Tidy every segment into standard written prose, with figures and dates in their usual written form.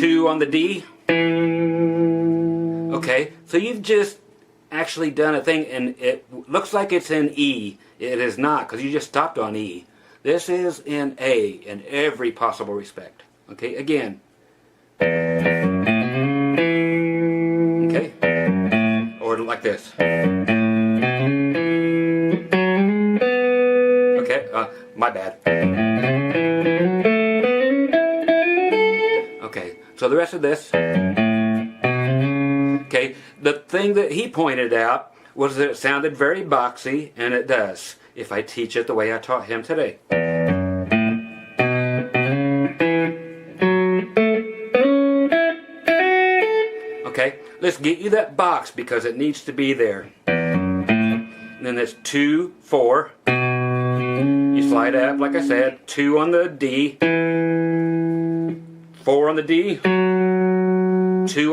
2 on the D. Okay, so you've just actually done a thing, and it looks like it's in E. It is not, because you just stopped on E. This is in A in every possible respect. Okay, again. Okay, or like this. Okay, my bad. Okay, so the rest of this. Okay, the thing that he pointed out was that it sounded very boxy, and it does, if I teach it the way I taught him today. Okay, let's get you that box because it needs to be there. And then there's 2, 4. You slide up, like I said, 2 on the D, 4 on the D, 2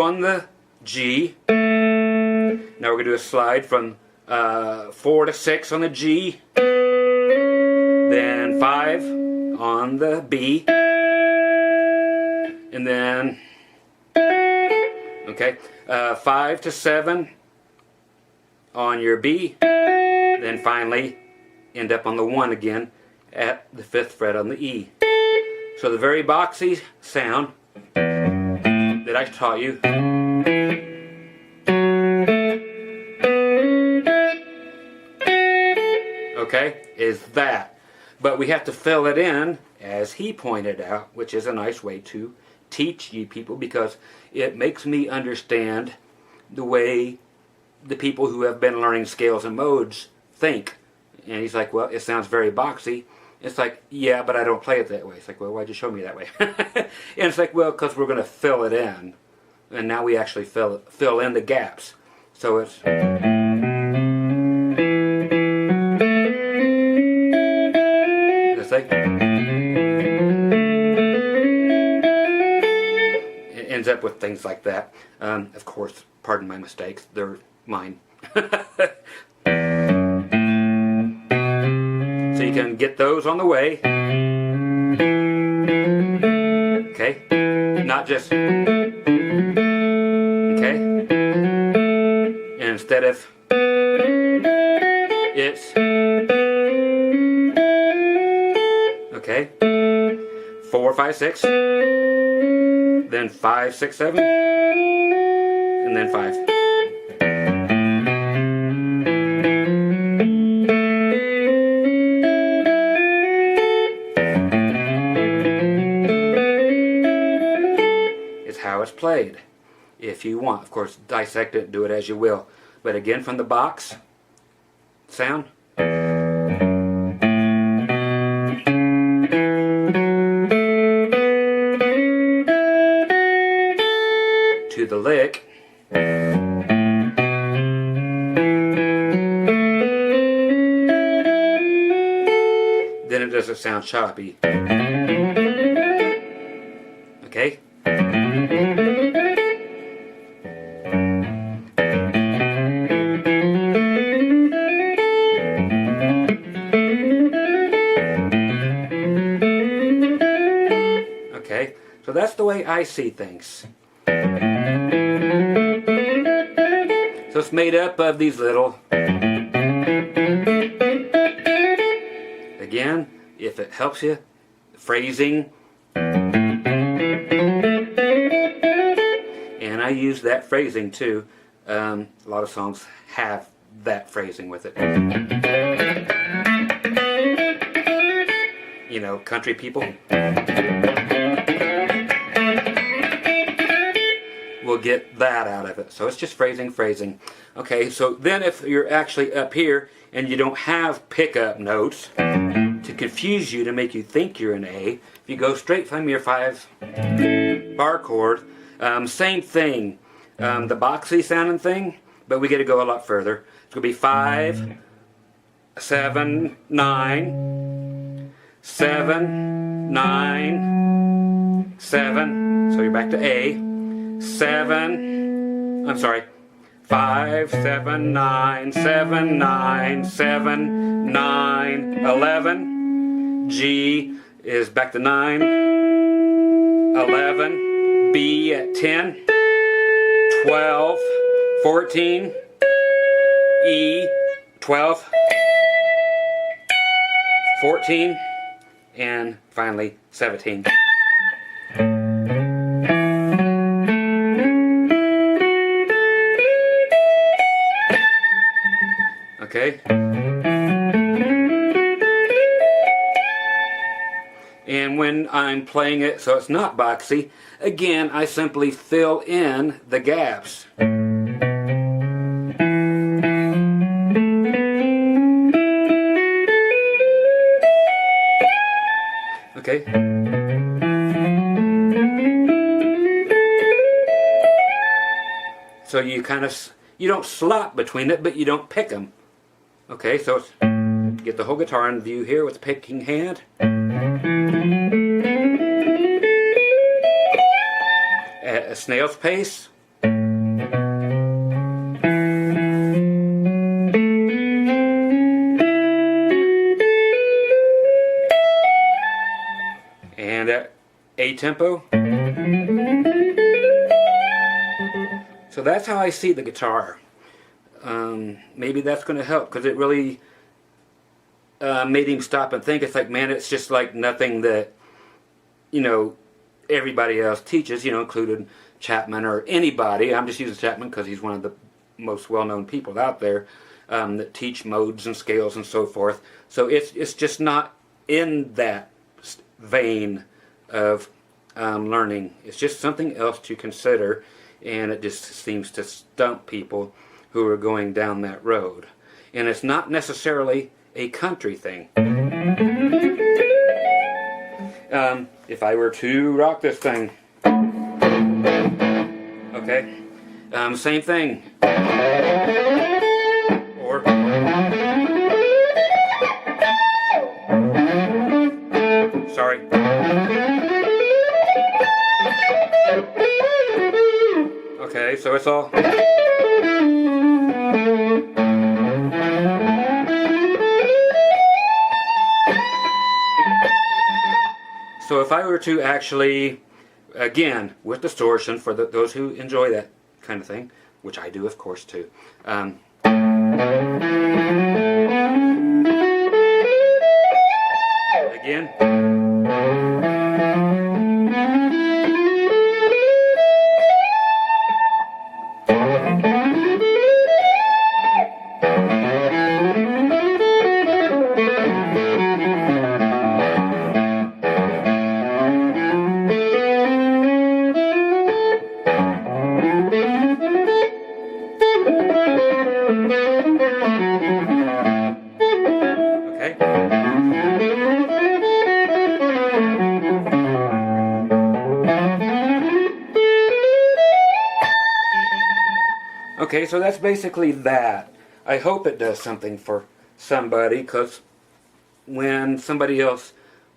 on the G. Now we're going to do a slide from 4 to 6 on the G, then 5 on the B, and then, okay, 5 to 7 on your B, then finally end up on the 1 again at the 5th fret on the E. So the very boxy sound that I taught you okay, is that. But we have to fill it in, as he pointed out, which is a nice way to teach you people, because it makes me understand the way the people who have been learning scales and modes think. And he's like, well, it sounds very boxy. It's like, yeah, but I don't play it that way. It's like, well, why'd you show me that way? And it's like, well, because we're going to fill it in. And now we actually fill in the gaps. So it's... It ends up with things like that. Of course, pardon my mistakes, they're mine. So you can get those on the way. Okay, not just, okay, and instead of it's, okay, 4, 5, 6, then 5, 6, 7, and then 5. Is how it's played. If you want, of course, dissect it, do it as you will. But again, from the box sound. To the lick. Then it doesn't sound choppy. Okay? Okay? So that's the way I see things. So it's made up of these little, again, if it helps you, phrasing, and I use that phrasing too. A lot of songs have that phrasing with it. You know, country people will get that out of it. So it's just phrasing. Okay, so then if you're actually up here and you don't have pickup notes to confuse you, to make you think you're an A, if you go straight from your 5 bar chord, same thing, the boxy sounding thing, but we got to go a lot further. It's going to be 5, 7, 9, 7, 9, 7, so you're back to A, 7, I'm sorry, 5, 7, 9, 7, 9, 7, 9, 11, G is back to 9, 11, B at 10, 12, 14, E, 12, 14, and finally 17. Okay? And when I'm playing it so it's not boxy, again, I simply fill in the gaps. Okay? So you kind of, you don't slop between it, but you don't pick them. Okay, so it's, get the whole guitar in view here with the picking hand. At a snail's pace. And at A tempo. So that's how I see the guitar. Maybe that's going to help, because it really made him stop and think. It's like, man, it's just like nothing that, you know, everybody else teaches, you know, including Chapman or anybody. I'm just using Chapman because he's one of the most well-known people out there that teach modes and scales and so forth. So it's just not in that vein of learning. It's just something else to consider, and it just seems to stump people who are going down that road. And it's not necessarily a country thing. If I were to rock this thing, okay, same thing. Or sorry. Okay, so it's all. So if I were to actually, again, with distortion, for those who enjoy that kind of thing, which I do, of course, too. Again. Okay, so that's basically that. I hope it does something for somebody, because when somebody else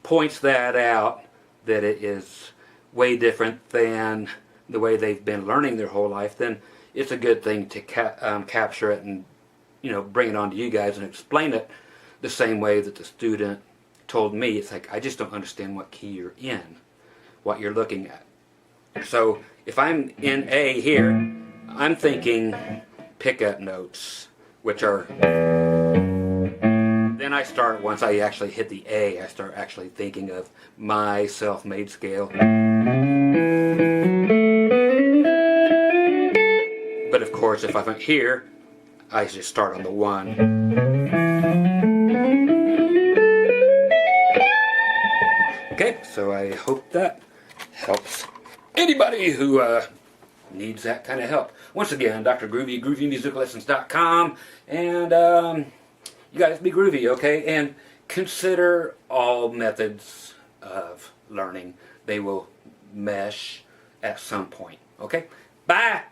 points that out, that it is way different than the way they've been learning their whole life, then it's a good thing to capture it and, you know, bring it on to you guys and explain it the same way that the student told me. It's like, I just don't understand what key you're in, what you're looking at. So if I'm in A here, I'm thinking pickup notes, which are, then I start, once I actually hit the A, I start actually thinking of my self-made scale. But of course, if I'm here, I just start on the 1. Okay, so I hope that helps anybody who needs that kind of help. Once again, Dr. Groovy, groovymusiclessons.com, and you guys be groovy, okay? And consider all methods of learning. They will mesh at some point, okay? Bye!